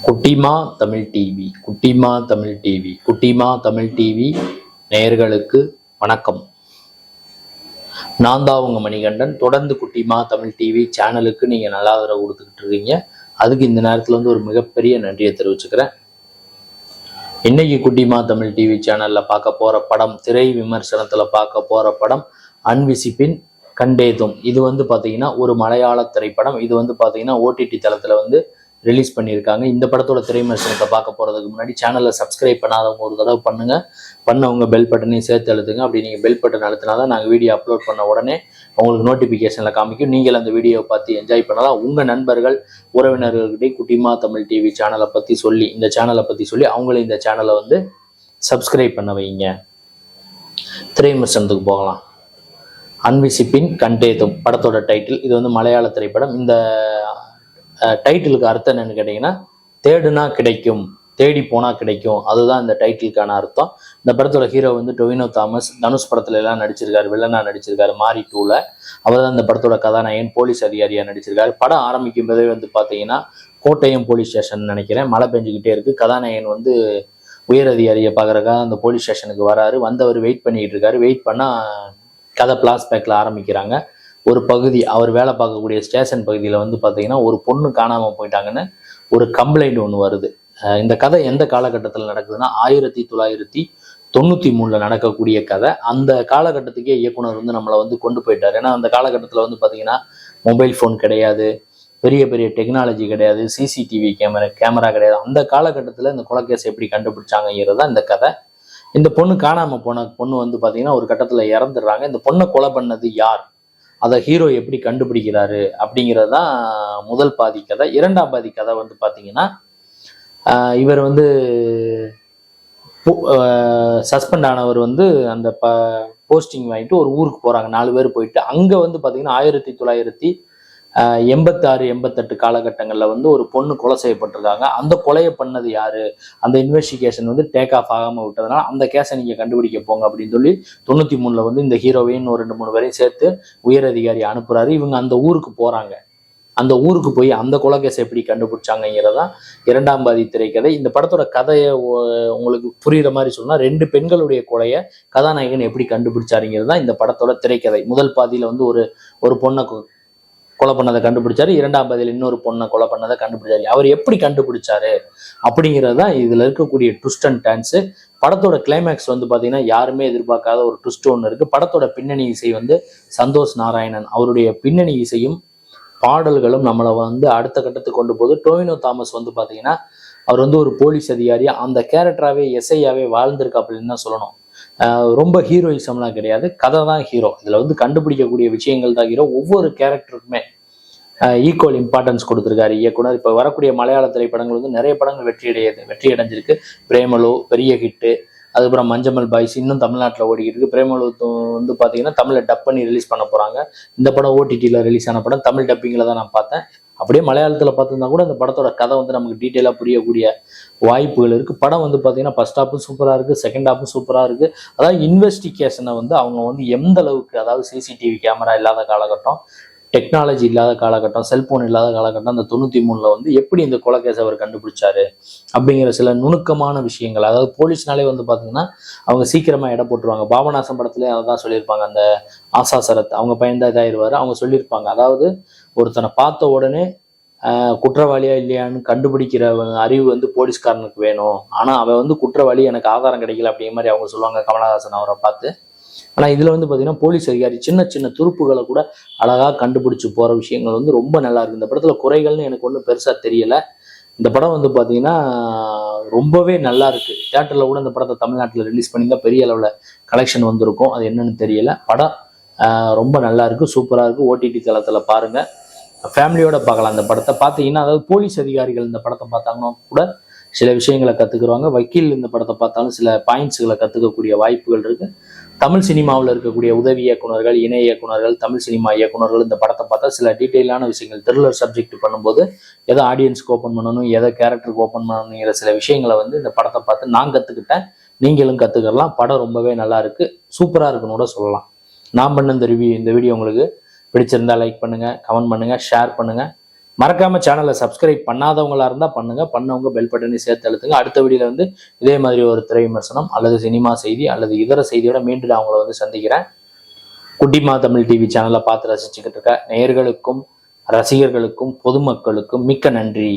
குட்டிமா தமிழ் டிவி குட்டிமா தமிழ் டிவி குட்டிமா தமிழ் டிவி நேயர்களுக்கு வணக்கம். நான் தான் உங்க மணிகண்டன். தொடர்ந்து குட்டிமா தமிழ் டிவி சேனலுக்கு நீங்க நல்ல ஆதரவு கொடுத்துக்கிட்டு இருக்கீங்க. அதுக்கு இந்த நேரத்துல ஒரு மிகப்பெரிய நன்றியை தெரிவிச்சுக்கிறேன். இன்னைக்கு குட்டிமா தமிழ் டிவி சேனல்ல பார்க்க போற படம், திரை விமர்சனத்துல பார்க்க போற படம் அன்விசிப்பின் கண்டேதும். இது பாத்தீங்கன்னா ஒரு மலையாள திரைப்படம். இது பாத்தீங்கன்னா ஓடிடி தளத்துல ரிலீஸ் பண்ணியிருக்காங்க. இந்த படத்தோட திரை விமர்சனத்தை பார்க்க போறதுக்கு முன்னாடி சேனலை சப்ஸ்கிரைப் பண்ணாதவங்க ஒரு தடவை பண்ணவங்க பெல் பட்டனையும் சேர்த்து அழுத்துங்க. அப்படி நீங்கள் பெல் பட்டன் அழுத்தினாதான் நாங்கள் வீடியோ அப்லோட் பண்ண உடனே உங்களுக்கு நோட்டிஃபிகேஷனில் காமிக்கும். நீங்கள் அந்த வீடியோவை பார்த்து என்ஜாய் பண்ணலாம். உங்கள் நண்பர்கள் உறவினர்கள்கிட்ட குட்டிமா தமிழ் டிவி சேனலை பற்றி சொல்லி, இந்த சேனலை பற்றி சொல்லி அவங்களே இந்த சேனலை சப்ஸ்கிரைப் பண்ண வைங்க. திரை விமர்சனத்துக்கு போகலாம். அன்விசிப்பின் கண்டேதும் படத்தோட டைட்டில். இது மலையாள திரைப்படம். இந்த டைட்டிலுக்கு அர்த்தம் என்னன்னு கேட்டீங்கன்னா, தேடுனா கிடைக்கும், தேடி போனா கிடைக்கும். அதுதான் இந்த டைட்டிலுக்கான அர்த்தம். இந்த படத்தோட ஹீரோ டொவினோ தாமஸ். தனுஷ் படத்துல எல்லாம் நடிச்சிருக்காரு, வில்லனா நடிச்சிருக்காரு. மாரி 2ல அவர் தான் இந்த படத்தோட கதாநாயகன், போலீஸ் அதிகாரியா நடிச்சிருக்காரு. படம் ஆரம்பிக்கும் போதே பாத்தீங்கன்னா கோட்டயம் போலீஸ் ஸ்டேஷன் நினைக்கிறேன், மழை பெஞ்சுக்கிட்டே இருக்கு. கதாநாயகன் உயர் அதிகாரியை பார்க்கறக்காக அந்த போலீஸ் ஸ்டேஷனுக்கு வராரு. அவர் வெயிட் பண்ணிட்டு இருக்காரு. வெயிட் பண்ணா கதை பிளாஷ்பேக்ல ஆரம்பிக்கிறாங்க. ஒரு பகுதி, அவர் வேலை பார்க்கக்கூடிய ஸ்டேஷன் பகுதியில் பார்த்தீங்கன்னா ஒரு பொண்ணு காணாமல் போயிட்டாங்கன்னு ஒரு கம்ப்ளைண்ட் ஒன்று வருது. இந்த கதை எந்த காலகட்டத்தில் நடக்குதுன்னா 1993 நடக்கக்கூடிய கதை. அந்த காலகட்டத்துக்கே இயக்குனர் நம்மளை கொண்டு போயிட்டார். ஏன்னா அந்த காலகட்டத்தில் பார்த்தீங்கன்னா மொபைல் ஃபோன் கிடையாது, பெரிய பெரிய டெக்னாலஜி கிடையாது, சிசிடிவி கேமரா கிடையாது. அந்த காலகட்டத்தில் இந்த கொலைகேஸ் எப்படி கண்டுபிடிச்சாங்கிறது தான் இந்த கதை. இந்த பொண்ணு காணாமல் போன பொண்ணு பார்த்தீங்கன்னா ஒரு கட்டத்தில் இறந்துடுறாங்க. இந்த பொண்ணை கொலை பண்ணது யார், அதை ஹீரோ எப்படி கண்டுபிடிக்கிறாரு அப்படிங்கிறது தான் முதல் பாதி கதை. இரண்டாம் பாதி கதை பார்த்தீங்கன்னா, இவர் சஸ்பெண்ட் ஆனவர் அந்த போஸ்டிங் வாங்கிட்டு ஒரு ஊருக்கு போறாங்க. 4 பேர் போயிட்டு அங்கே பார்த்தீங்கன்னா 1986-88 காலகட்டங்களில் ஒரு பொண்ணு கொலை செய்யப்பட்டிருக்காங்க. அந்த கொலையை பண்ணது யாரு, அந்த இன்வெஸ்டிகேஷன் டேக் ஆஃப் ஆகாமல் விட்டதுனால அந்த கேஸை நீங்கள் கண்டுபிடிக்க போங்க அப்படின்னு சொல்லி 93 இந்த ஹீரோவையும் ஒரு 2-3 பேரையும் சேர்த்து உயர் அதிகாரி அனுப்புறாரு. இவங்க அந்த ஊருக்கு போறாங்க. அந்த ஊருக்கு போய் அந்த கொலை கேஸை எப்படி கண்டுபிடிச்சாங்கிறதான் இரண்டாம் பாதி திரைக்கதை. இந்த படத்தோட கதையை உங்களுக்கு புரியுற மாதிரி சொன்னா, 2 பெண்களுடைய கொலையை கதாநாயகன் எப்படி கண்டுபிடிச்சாருங்கிறது தான் இந்த படத்தோட திரைக்கதை. முதல் பாதியில ஒரு பொண்ணை கொலை பண்ணதை கண்டுபிடிச்சாரு. இரண்டாம் பாதியில் இன்னொரு பொண்ணை கொலை பண்ணதை கண்டுபிடிச்சாரு. அவர் எப்படி கண்டுபிடிச்சாரு அப்படிங்கிறது தான் இதுல இருக்கக்கூடிய ட்விஸ்ட் அண்ட் டர்ன்ஸ். படத்தோட கிளைமேக்ஸ் பாத்தீங்கன்னா யாருமே எதிர்பார்க்காத ஒரு ட்விஸ்ட் ஒன்று இருக்கு. படத்தோட பின்னணி இசை சந்தோஷ் நாராயணன். அவருடைய பின்னணி இசையும் பாடல்களும் நம்மளை அடுத்த கட்டத்துக்கு கொண்டு போகுது. டொவினோ தாமஸ் பாத்தீங்கன்னா அவர் ஒரு போலீஸ் அதிகாரியா அந்த கேரக்டராகவே எஸ்ஐயாவே வாழ்ந்திருக்கு அப்படின்னு தான் சொல்லணும். ரொம்ப ஹீரோயிசம்லாம் கிடையாது, கதை தான் ஹீரோ. இதுல கண்டுபிடிக்கக்கூடிய விஷயங்கள் தான் ஹீரோ. ஒவ்வொரு கேரக்டருக்குமே ஈக்குவல் இம்பார்ட்டன்ஸ் கொடுத்துருக்காரு இயக்குனர். இப்போ வரக்கூடிய மலையாள திரைப்படங்கள் நிறைய படங்கள் வெற்றி அடைஞ்சிருக்கு. பிரேமலு பெரிய ஹிட்டு, அதுக்கப்புறம் மஞ்சமல் பாய்ஸ் இன்னும் தமிழ்நாட்டில் ஓடிக்கிட்டு இருக்கு. பிரேமலு பார்த்தீங்கன்னா தமிழில் டப் பண்ணி ரிலீஸ் பண்ண போறாங்க. இந்த படம் ஓடிடியில் ரிலீஸ் ஆன படம், தமிழ் டப்பிங்கில் தான் நான் பார்த்தேன். அப்படியே மலையாளத்தில் பார்த்துருந்தா கூட இந்த படத்தோட கதை நமக்கு டீட்டெயிலாக புரியக்கூடிய வாய்ப்புகள் இருக்குது. படம் பார்த்தீங்கன்னா ஃபர்ஸ்ட் ஹாப்பும் சூப்பராக இருக்குது, செகண்ட் ஹாப்பும் சூப்பராக இருக்குது. அதாவது இன்வெஸ்டிகேஷனை அவங்க எந்த அளவுக்கு, அதாவது சிசிடிவி கேமரா இல்லாத காலகட்டம், டெக்னாலஜி இல்லாத காலகட்டம், செல்போன் இல்லாத காலகட்டம், அந்த 93 எப்படி இந்த கொலைகேஸ் அவர் கண்டுபிடிச்சாரு அப்படிங்கிற சில நுணுக்கமான விஷயங்கள். அதாவது போலீஸ்னாலே பார்த்தீங்கன்னா அவங்க சீக்கிரமா எடை போட்டுருவாங்க. பாபநாசம் படத்துல அதை தான் சொல்லியிருப்பாங்க. அந்த ஆசா சரத் அவங்க பையன்தான் இதாயிருவாரு. அவங்க சொல்லியிருப்பாங்க, அதாவது ஒருத்தனை பார்த்த உடனே குற்றவாளியா இல்லையான்னு கண்டுபிடிக்கிற அறிவு போலீஸ்காரனுக்கு வேணும். ஆனா அவன் குற்றவாளி, எனக்கு ஆதாரம் கிடைக்கல அப்படிங்கிற மாதிரி அவங்க சொல்லுவாங்க கமலஹாசன் அவரை பார்த்து. ஆனா இதுல பார்த்தீங்கன்னா போலீஸ் அதிகாரி சின்ன சின்ன துருப்புகளை கூட அழகா கண்டுபிடிச்சு போற விஷயங்கள் ரொம்ப நல்லா இருக்கு. இந்த படத்துல குறைகள்னு எனக்கு ஒன்றும் பெருசா தெரியல. இந்த படம் பார்த்தீங்கன்னா ரொம்பவே நல்லா இருக்கு. தியேட்டர்ல கூட இந்த படத்தை தமிழ்நாட்டில் ரிலீஸ் பண்ணியிருந்தா பெரிய அளவுல கலெக்ஷன் வந்திருக்கும். அது என்னன்னு தெரியல. படம் ரொம்ப நல்லா இருக்கு, சூப்பரா இருக்கு. ஓடிடி தளத்துல பாருங்க, ஃபேமிலியோட பார்க்கலாம். இந்த படத்தை பார்த்தீங்கன்னா, அதாவது போலீஸ் அதிகாரிகள் இந்த படத்தை பார்த்தாங்கன்னா கூட சில விஷயங்களை கத்துக்குருவாங்க. வக்கீல் இந்த படத்தை பார்த்தாலும் சில பாயிண்ட்ஸுகளை கத்துக்கக்கூடிய வாய்ப்புகள் இருக்கு. தமிழ் சினிமாவில் இருக்கக்கூடிய உதவி இயக்குநர்கள், இணை இயக்குநர்கள், தமிழ் சினிமா இயக்குநர்கள் இந்த படத்தை பார்த்தா சில டீட்டெயிலான விஷயங்கள், த்ரில்லர் சப்ஜெக்ட் பண்ணும்போது எதை ஆடியன்ஸ்க்கு ஓப்பன் பண்ணணும், எதை கேரக்டருக்கு ஓப்பன் பண்ணணுங்கிற சில விஷயங்களை இந்த படத்தை பார்த்து நான் கற்றுக்கிட்டேன். நீங்களும் கற்றுக்கலாம். படம் ரொம்பவே நல்லா இருக்கு, சூப்பராக இருக்குன்னு கூட சொல்லலாம். நான் பண்ண இந்த வீடியோ உங்களுக்கு பிடிச்சிருந்தா லைக் பண்ணுங்க, கமெண்ட் பண்ணுங்க, ஷேர் பண்ணுங்க. மறக்காம சேனலை சப்ஸ்கிரைப் பண்ணாதவங்களா இருந்தா பண்ணுங்க, பண்ணவங்க பெல் பட்டனை சேர்த்து அழுத்துங்க. அடுத்த வீடியோல வந்து இதே மாதிரி ஒரு திரை விமர்சனம் அல்லது சினிமா செய்தி அல்லது இதர செய்தியோட மீண்டும் நான் அவங்கள வந்து சந்திக்கிறேன். குட்டிமா தமிழ் டிவி சேனலை பார்த்து ரசிச்சுக்கிட்டு இருக்க நேயர்களுக்கும் ரசிகர்களுக்கும் பொதுமக்களுக்கும் மிக்க நன்றி.